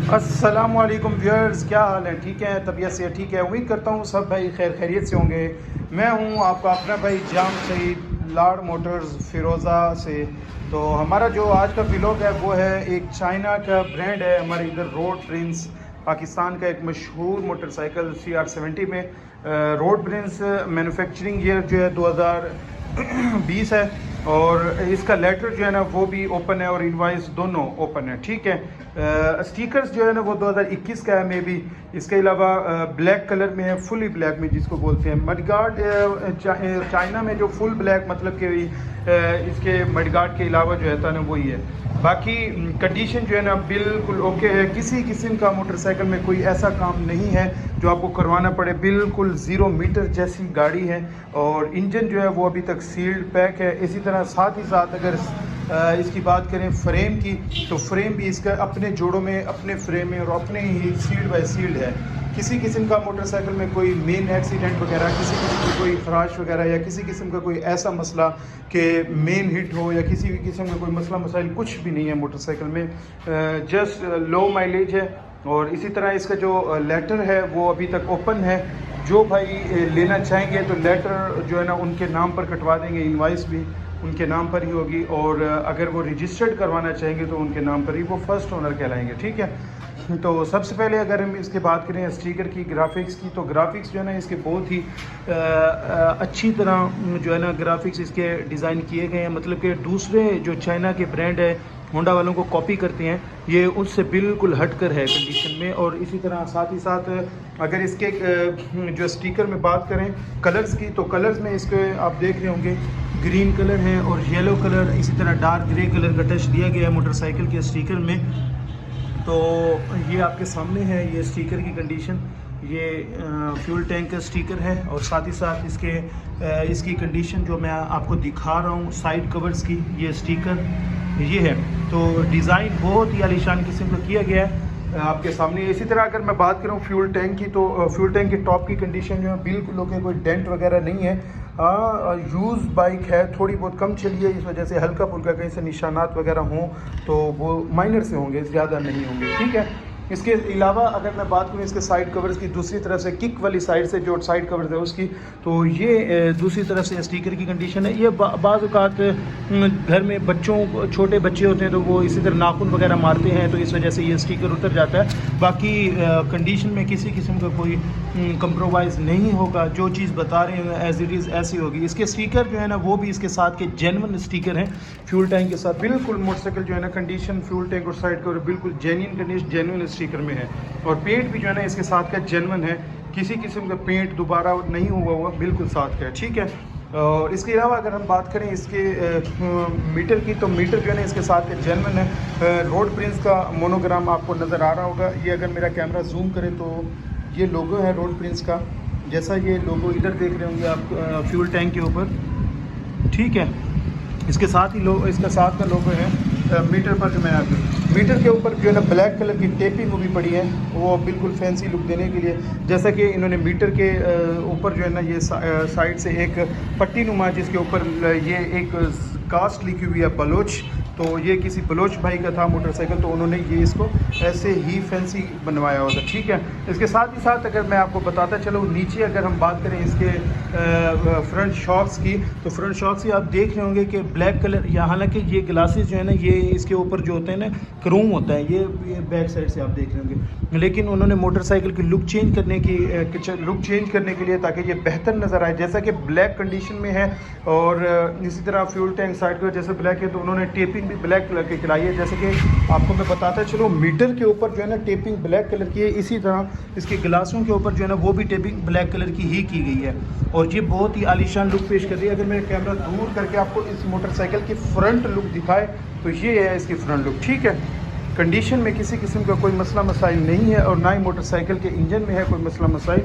अस्सलामुअलैकुम व्यूअर्स, क्या हाल है? ठीक है, तबीयत से ठीक है? उम्मीद करता हूँ सब भाई खैर खैरियत से होंगे। मैं हूँ आपका अपना भाई जाम सईद, लाड मोटर्स फ़िरोज़ा से। तो हमारा जो आज का व्लॉग है वो है एक चाइना का ब्रांड है हमारे इधर, रोड प्रिंस, पाकिस्तान का एक मशहूर मोटरसाइकिल CR70 में। रोड प्रिंस मैन्युफैक्चरिंग ईयर जो है 2020 है, और इसका लेटर जो है ना वो भी ओपन है और इनवाइस दोनों ओपन है। ठीक है, स्टिकर्स जो है ना वो 2021 का है मे बी। इसके अलावा ब्लैक कलर में है, फुली ब्लैक में जिसको बोलते हैं। मडगार्ड चाइना में जो फुल ब्लैक मतलब कि इसके मडगार्ड के अलावा जो है था ना वही है। बाकी कंडीशन जो है ना बिल्कुल ओके है। किसी किस्म का मोटरसाइकिल में कोई ऐसा काम नहीं है जो आपको करवाना पड़े। बिल्कुल 0 मीटर जैसी गाड़ी है, और इंजन जो है वो अभी तक सील्ड पैक है। इसी तरह साथ ही साथ अगर इसकी बात करें फ्रेम की, तो फ्रेम भी इसका अपने जोड़ों में, अपने फ्रेम में और अपने ही सील्ड बाय सील्ड है। किसी किस्म का मोटरसाइकिल में कोई मेन एक्सीडेंट वगैरह, किसी किस्म की कोई खराश वगैरह, या किसी किस्म का कोई ऐसा मसला कि मेन हिट हो, या किसी भी किस्म का कोई मसला मसाइल कुछ भी नहीं है मोटरसाइकिल में। जस्ट लो माइलेज है। और इसी तरह इसका जो लेटर है वो अभी तक ओपन है। जो भाई लेना चाहेंगे तो लेटर जो है ना उनके नाम पर कटवा देंगे, इनवाइस भी उनके नाम पर ही होगी। और अगर वो रजिस्टर्ड करवाना चाहेंगे तो उनके नाम पर ही वो फर्स्ट ओनर कहलाएंगे। ठीक है, तो सबसे पहले अगर हम इसके बात करें स्टिकर की, ग्राफिक्स की, तो ग्राफिक्स जो है ना इसके बहुत ही अच्छी तरह जो है ना ग्राफिक्स इसके डिज़ाइन किए गए हैं। मतलब कि दूसरे जो चाइना के ब्रांड है होंडा वालों को कॉपी करते हैं, ये उससे बिल्कुल हटकर है कंडीशन में। और इसी तरह साथ ही साथ अगर इसके जो स्टिकर में बात करें कलर्स की, तो कलर्स में इसके आप देख रहे होंगे ग्रीन कलर है और येलो कलर, इसी तरह डार्क ग्रे कलर का टच दिया गया है मोटरसाइकिल के स्टिकर में। तो ये आपके सामने है ये स्टिकर की कंडीशन। ये फ्यूल टैंक का स्टिकर है, और साथ ही साथ इसकी कंडीशन जो मैं आपको दिखा रहा हूँ साइड कवर्स की, ये स्टिकर ये है। तो डिज़ाइन बहुत ही आलीशान किस्म का किया गया है आपके सामने। इसी तरह अगर मैं बात करूं फ्यूल टैंक की, तो फ्यूल टैंक के टॉप की कंडीशन जो है बिल्कुल ओके, कोई डेंट वगैरह नहीं है। यूज़ बाइक है, थोड़ी बहुत कम चली है, इस वजह से हल्का फुल्का कहीं से निशानात वगैरह हों तो वो माइनर से होंगे, ज़्यादा नहीं होंगे। ठीक है, इसके अलावा अगर मैं बात करूँ इसके साइड कवर्स की, दूसरी तरफ से किक वाली साइड से जो साइड कवर्स है उसकी, तो ये दूसरी तरफ से स्टिकर की कंडीशन है। ये बाज़ औक़ात घर में बच्चों, छोटे बच्चे होते हैं तो वो इसी तरह नाखून वगैरह मारते हैं, तो इस वजह से ये स्टिकर उतर जाता है। बाकी कंडीशन में किसी किस्म का कोई कंप्रोमाइज़ नहीं होगा। जो चीज़ बता रहे हैं एज इट इज़ ऐसी होगी। इसके स्टिकर जो है ना वो भी इसके साथ के जेन्युइन स्टिकर हैं फ्यूल टैंक के साथ। बिल्कुल मोटरसाइकिल जो है ना कंडीशन फ्यूल टैंक और साइड कवर बिल्कुल जेन्युइन कंडीशन, जेन्युइन स्टिकर में है। और पेंट भी जो है ना इसके साथ का जेन्युइन है, किसी किस्म का पेंट दोबारा नहीं हुआ बिल्कुल साथ का है। ठीक है, और इसके अलावा अगर हम बात करें इसके मीटर की, तो मीटर जो है ना इसके साथ का जेन्युइन है। रोड प्रिंस का मोनोग्राम आपको नज़र आ रहा होगा। ये अगर मेरा कैमरा जूम करे तो ये लोगो है रोड प्रिंस का, जैसा ये लोगो इधर देख रहे होंगे आप फ्यूल टैंक के ऊपर। ठीक है, इसके साथ ही इसका साथ का लोगो है मीटर पर। जो मैंने मीटर के ऊपर जो है ना ब्लैक कलर की टेपिंग भी पड़ी है, वो बिल्कुल फैंसी लुक देने के लिए। जैसा कि इन्होंने मीटर के ऊपर जो है ना ये साइड से एक पट्टी नुमा, जिसके ऊपर ये एक कास्ट लिखी हुई है बलोच। तो ये किसी बलोच भाई का था मोटरसाइकिल, तो उन्होंने ये इसको ऐसे ही फैंसी बनवाया हुआ था। ठीक है, इसके साथ ही साथ अगर मैं आपको बताता चलूँ नीचे अगर हम बात करें इसके फ्रंट शॉक्स की, तो फ्रंट शॉक्स ही आप देख रहे होंगे कि ब्लैक कलर, या हालांकि ये ग्लासेस जो है ना ये इसके ऊपर जो होते हैं ना क्रोम होता है, ये बैक साइड से आप देख रहे होंगे। लेकिन उन्होंने मोटरसाइकिल की लुक चेंज करने के लिए, ताकि ये बेहतर नज़र आए, जैसा कि ब्लैक कंडीशन में है। और इसी तरह फ्यूल टैंक साइड का जैसे ब्लैक है, तो उन्होंने टेपिंग भी ब्लैक कलर की कराई है। जैसे कि आपको मैं बताता चलो मीटर के ऊपर जो है ना टेपिंग ब्लैक कलर की है, इसी तरह इसके गिलासों के ऊपर जो है ना वो भी टेपिंग ब्लैक कलर की ही की गई है, और ये बहुत ही आलीशान लुक पेश कर रही है। अगर मेरा कैमरा दूर करके आपको इस मोटरसाइकिल की फ्रंट लुक दिखाए तो ये है इसकी फ्रंट लुक। ठीक है, कंडीशन में किसी किस्म का कोई मसला मसाइल नहीं है, और ना ही मोटरसाइकिल के इंजन में है कोई मसला मसाइल।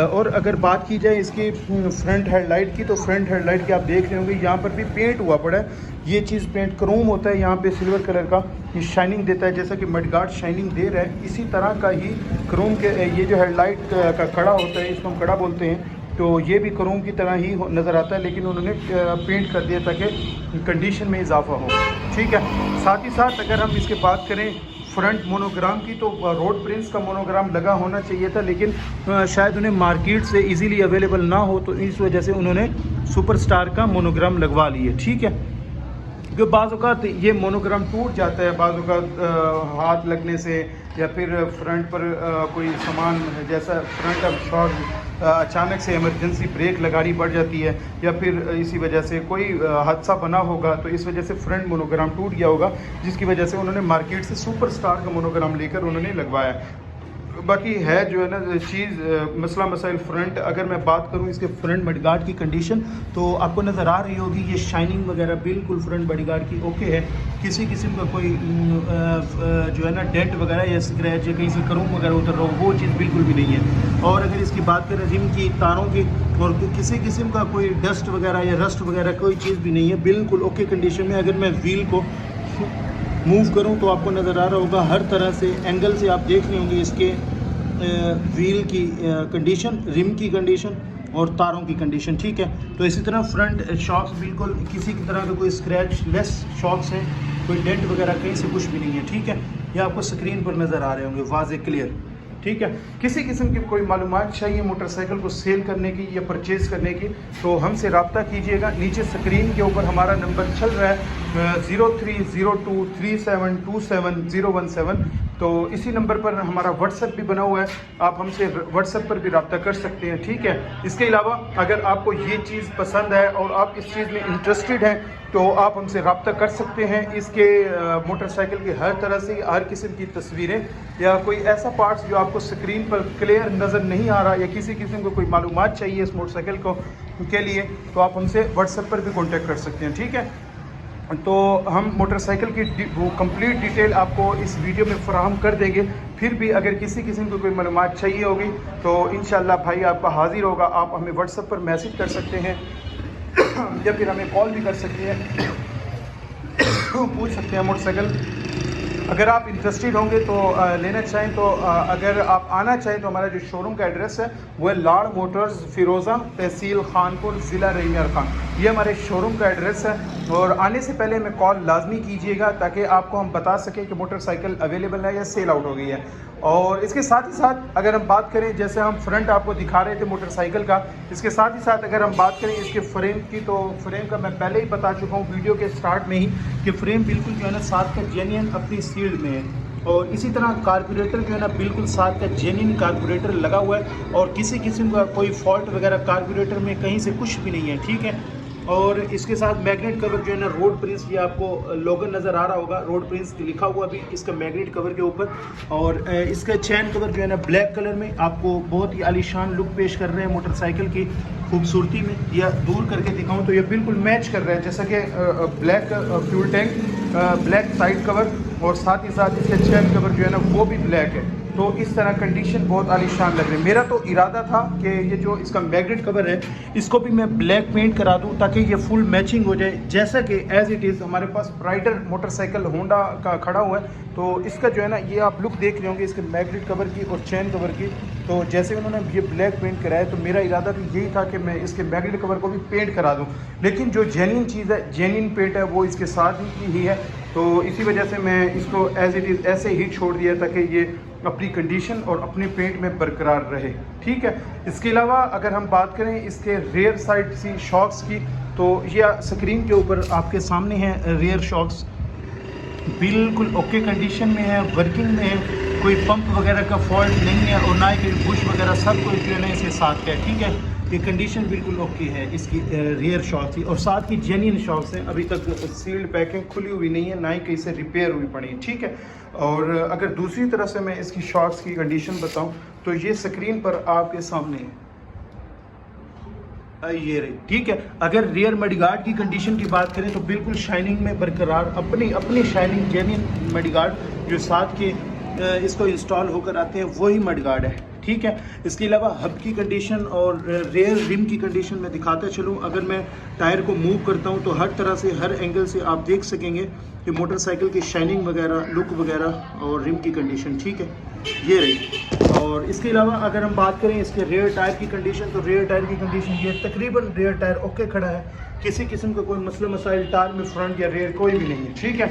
और अगर बात की जाए इसकी फ्रंट हेडलाइट की, तो फ्रंट हेडलाइट के आप देख रहे होंगे यहाँ पर भी पेंट हुआ पड़ा है। ये चीज़ पेंट क्रोम होता है, यहाँ पे सिल्वर कलर का ये शाइनिंग देता है, जैसा कि मडगार्ड शाइनिंग दे रहा है, इसी तरह का ही क्रोम के ये जो हेडलाइट का कड़ा होता है, इसको हम कड़ा बोलते हैं, तो ये भी क्रोम की तरह ही नज़र आता है, लेकिन उन्होंने पेंट कर दिया ताकि कंडीशन में इजाफा हो। ठीक है, साथ ही साथ अगर हम इसके बात करें फ्रंट मोनोग्राम की, तो रोड प्रिंस का मोनोग्राम लगा होना चाहिए था, लेकिन शायद उन्हें मार्केट से इजीली अवेलेबल ना हो, तो इस वजह से उन्होंने सुपरस्टार का मोनोग्राम लगवा लिए। ठीक है, क्योंकि बाज़ औक़ात ये मोनोग्राम टूट जाता है, बाज़ औक़ात हाथ लगने से, या फिर फ्रंट पर कोई सामान जैसा फ्रंट अब शॉर्ट अचानक से इमरजेंसी ब्रेक लगानी पड़ जाती है, या फिर इसी वजह से कोई हादसा बना होगा, तो इस वजह से फ्रंट मोनोग्राम टूट गया होगा, जिसकी वजह से उन्होंने मार्केट से सुपरस्टार का मोनोग्राम लेकर उन्होंने लगवाया। बाकी है जो है ना चीज़ मसला मसाइल फ्रंट, अगर मैं बात करूं इसके फ्रंट मडगार्ड की कंडीशन, तो आपको नज़र आ रही होगी ये शाइनिंग वगैरह बिल्कुल फ्रंट मडगार्ड की ओके है, किसी किस्म का कोई जो है ना डेंट वगैरह या स्क्रैच या कहीं से करूम वगैरह उतर रहा हो, वो चीज़ बिल्कुल भी नहीं है। और अगर इसकी बात करें रिम की, तारों की, और किसी किस्म का कोई डस्ट वगैरह या रस्ट वगैरह कोई चीज़ भी नहीं है, बिल्कुल ओके कंडीशन में। अगर मैं व्हील को मूव करूं तो आपको नज़र आ रहा होगा हर तरह से एंगल से आप देख रहे होंगे इसके व्हील की कंडीशन, रिम की कंडीशन और तारों की कंडीशन। ठीक है, तो इसी तरह फ्रंट शॉक्स बिल्कुल किसी की तरह का कोई स्क्रैच लेस शॉक्स हैं, कोई डेंट वगैरह कहीं से कुछ भी नहीं है। ठीक है, ये आपको स्क्रीन पर नज़र आ रहे होंगे वाज़े क्लियर। ठीक है, किसी किस्म की कोई मालूमात चाहिए मोटरसाइकिल को सेल करने की या परचेज़ करने की, तो हमसे रब्ता कीजिएगा। नीचे स्क्रीन के ऊपर हमारा नंबर चल रहा है 0302372717, तो इसी नंबर पर हमारा व्हाट्सएप भी बना हुआ है, आप हमसे व्हाट्सएप पर भी रब्ता कर सकते हैं। ठीक है, इसके अलावा अगर आपको ये चीज़ पसंद है और आप इस चीज़ में इंटरेस्टेड हैं, तो आप हमसे रब्ता कर सकते हैं। इसके मोटरसाइकिल की हर तरह से हर किस्म की तस्वीरें या कोई ऐसा पार्ट्स जो आपको स्क्रीन पर क्लियर नज़र नहीं आ रहा, या किसी किस्म को कोई मालूमात चाहिए इस मोटरसाइकिल को के लिए, तो आप हमसे व्हाट्सएप पर भी कॉन्टेक्ट कर सकते हैं। ठीक है, तो हम मोटरसाइकिल की वो कंप्लीट डिटेल आपको इस वीडियो में फराहम कर देंगे। फिर भी अगर किसी किस्म को कोई मालूमात चाहिए होगी, तो इंशाल्लाह भाई आपका हाजिर होगा। आप हमें व्हाट्सएप पर मैसेज कर सकते हैं या फिर हमें कॉल भी कर सकते हैं, पूछ सकते हैं मोटरसाइकिल। अगर आप इंटरेस्टेड होंगे तो लेना चाहें, तो अगर आप आना चाहें तो हमारा जो शोरूम का एड्रेस है वो है लाड़ मोटर्स, फिरोज़ा, तहसील खानपुर, ज़िला रहीमयार खान। ये हमारे शोरूम का एड्रेस है, और आने से पहले हमें कॉल लाजमी कीजिएगा ताकि आपको हम बता सकें कि मोटरसाइकिल अवेलेबल है या सेल आउट हो गई है। और इसके साथ ही साथ अगर हम बात करें, जैसे हम फ्रंट आपको दिखा रहे थे मोटरसाइकिल का, इसके साथ ही साथ अगर हम बात करें इसके फ्रेम की, तो फ्रेम का मैं पहले ही बता चुका हूँ वीडियो के स्टार्ट में ही कि फ्रेम बिल्कुल जो है ना साथ का जेन्युइन अपनी सील्ड में है, और इसी तरह कार्बोरेटर जो है ना बिल्कुल साथ का जेन्युइन कार्बोरेटर लगा हुआ है, और किसी किस्म का कोई फॉल्ट वगैरह कार्बोरेटर में कहीं से कुछ भी नहीं है। ठीक है, और इसके साथ मैग्नेट कवर जो है ना रोड प्रिंस, ये आपको लोगन नज़र आ रहा होगा, रोड प्रिंस लिखा हुआ भी इसका मैग्नेट कवर के ऊपर, और इसका चैन कवर जो है ना ब्लैक कलर में आपको बहुत ही आलीशान लुक पेश कर रहे हैं मोटरसाइकिल की खूबसूरती में। या दूर करके दिखाऊं तो ये बिल्कुल मैच कर रहा है, जैसा कि black fuel tank, black side cover, और साथ ही साथ इसके चैन कवर जो है ना वो भी ब्लैक है। तो इस तरह कंडीशन बहुत आलीशान लग रही है। मेरा तो इरादा था कि ये जो इसका मैग्नेट कवर है इसको भी मैं ब्लैक पेंट करा दूं ताकि ये फुल मैचिंग हो जाए, जैसा कि एज इट इज़ हमारे पास राइडर मोटरसाइकिल होंडा का खड़ा हुआ है, तो इसका जो है ना ये आप लुक देख रहे होंगे इसके मैग्नेट कवर की और चैन कवर की। तो जैसे उन्होंने ये ब्लैक पेंट कराया, तो मेरा इरादा भी यही था कि मैं इसके मैग्नेट कवर को भी पेंट करा दूं, लेकिन जो जेन्युइन चीज़ है, जेन्युइन पेंट है, वो इसके साथ ही है। तो इसी वजह से मैं इसको एज इट इज़ ऐसे ही छोड़ दिया ताकि ये अपनी कंडीशन और अपने पेंट में बरकरार रहे। ठीक है, इसके अलावा अगर हम बात करें इसके रेयर साइड सी शॉक्स की, तो ये स्क्रीन के ऊपर आपके सामने है रेयर शॉक्स, बिल्कुल ओके कंडीशन में है, वर्किंग में है, कोई पंप वगैरह का फॉल्ट नहीं है, और ना ही कोई बुश वगैरह, सब कोई क्लियर इसके साथ है। ठीक है, ये कंडीशन बिल्कुल ओके है इसकी रियर शॉक्स की, और साथ ही जेन्युइन शॉक्स हैं, अभी तक सील्ड पैकिंग खुली हुई नहीं है, ना ही कहीं से रिपेयर हुई पड़ी है। ठीक है, और अगर दूसरी तरफ से मैं इसकी शॉक्स की कंडीशन बताऊं, तो ये स्क्रीन पर आपके सामने है, ये रही। ठीक है, अगर रियर मडगार्ड की कंडीशन की बात करें तो बिल्कुल शाइनिंग में बरकरार, अपनी शाइनिंग जेन्युइन मडगार्ड जो साथ के इसको इंस्टॉल होकर आते हैं वही मडगार्ड है। ठीक है, इसके अलावा हब की कंडीशन और रेयर रिम की कंडीशन में दिखाता चलूँ। अगर मैं टायर को मूव करता हूँ तो हर तरह से, हर एंगल से आप देख सकेंगे कि मोटरसाइकिल की शाइनिंग वगैरह, लुक वगैरह और रिम की कंडीशन। ठीक है, ये रही। और इसके अलावा अगर हम बात करें इसके रेयर टायर की कंडीशन, तो रेयर टायर की कंडीशन ये तकरीबन रेयर टायर ओके खड़ा है, किसी किस्म का कोई मसला मसाइल टायर में फ्रंट या रेयर कोई भी नहीं है। ठीक है,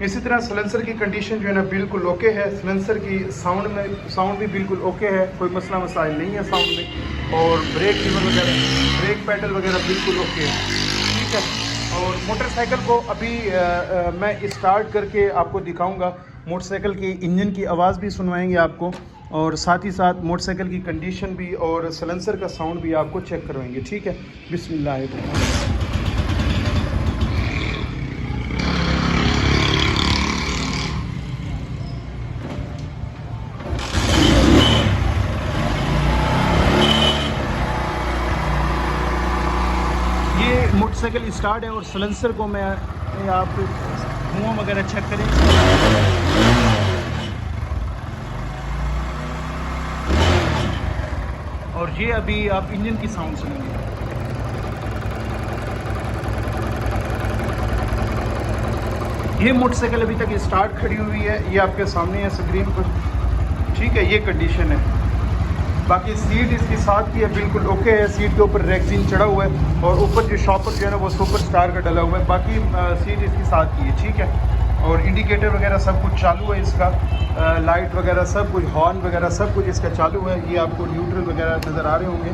इसी तरह सलेंसर की कंडीशन जो है ना बिल्कुल ओके है। सलेंसर की साउंड भी बिल्कुल ओके है, कोई मसला मसाइल नहीं है साउंड में। और ब्रेक लीवर वगैरह, ब्रेक पैडल वगैरह बिल्कुल ओके है, ठीक है। और मोटरसाइकिल को अभी मैं स्टार्ट करके आपको दिखाऊंगा। मोटरसाइकिल की इंजन की आवाज़ भी सुनवाएंगे आपको, और साथ ही साथ मोटरसाइकिल की कंडीशन भी और सलेंसर का साउंड भी आपको चेक करवाएंगे, ठीक है। बिस्मिल्लाह। मोटरसाइकिल स्टार्ट है और सलेंसर को मैं आप धुआं वगैरह चेक करें। और ये अभी आप इंजन की साउंड सुनेंगे। ये मोटरसाइकिल अभी तक स्टार्ट खड़ी हुई है, ये आपके सामने है स्क्रीन पर, ठीक है। ये कंडीशन है। बाकी सीट इसकी साथ की है, बिल्कुल ओके है। सीट के ऊपर रेक्सिन चढ़ा हुआ है और ऊपर जो शॉपर जो है ना वो सुपर स्टार का डला हुआ है। बाकी सीट इसकी साथ की है, ठीक है। और इंडिकेटर वगैरह सब कुछ चालू है इसका, लाइट वगैरह सब कुछ, हॉर्न वगैरह सब कुछ इसका चालू है। ये आपको न्यूट्रल वगैरह नज़र आ रहे होंगे,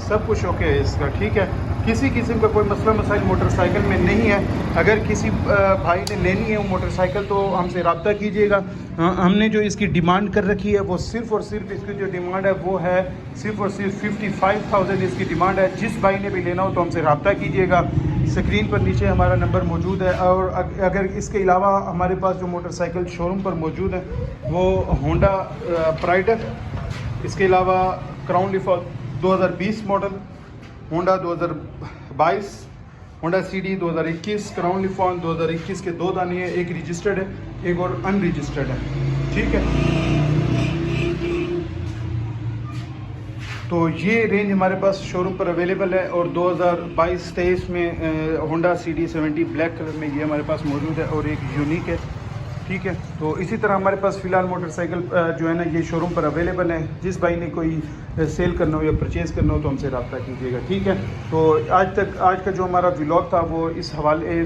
सब कुछ ओके है इसका, ठीक है। किसी किस्म का कोई मसला मसाइल मोटरसाइकिल में नहीं है। अगर किसी भाई ने लेनी है वो मोटरसाइकिल तो हमसे रब्ता कीजिएगा। हमने जो इसकी डिमांड कर रखी है वो सिर्फ़ और सिर्फ इसकी जो डिमांड है वो है सिर्फ़ और सिर्फ 55,000 इसकी डिमांड है। जिस भाई ने भी लेना हो तो हमसे रब्ता कीजिएगा। स्क्रीन पर नीचे हमारा नंबर मौजूद है। और अगर इसके अलावा हमारे पास जो मोटरसाइकिल शोरूम पर मौजूद है वो होंडा प्राइड है, इसके अलावा क्राउन लिफॉल 2020 model, Honda 2022, Honda CD 2021, crown लिफॉन 2021 के 2 दाने हैं, एक रजिस्टर्ड है, एक और अनरजिस्टर्ड है, ठीक है। तो ये रेंज हमारे पास शोरूम पर अवेलेबल है। और 2022-23 में होंडा सीडी 70 ब्लैक कलर में ये हमारे पास मौजूद है और एक यूनिक है, ठीक है। तो इसी तरह हमारे पास फ़िलहाल मोटरसाइकिल जो है ना ये शोरूम पर अवेलेबल है। जिस भाई ने कोई सेल करना हो या परचेज़ करना हो तो हमसे रब्ता कीजिएगा, ठीक है। तो आज का जो हमारा व्लॉग था वो इस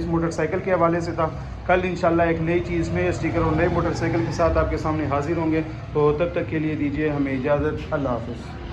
मोटरसाइकिल के हवाले से था। कल इंशाल्लाह एक नई चीज़ में स्टिकर और नए मोटरसाइकिल के साथ आपके सामने हाजिर होंगे। तो तब तक के लिए दीजिए हमें इजाज़त। अल्लाह हाफ़िज़।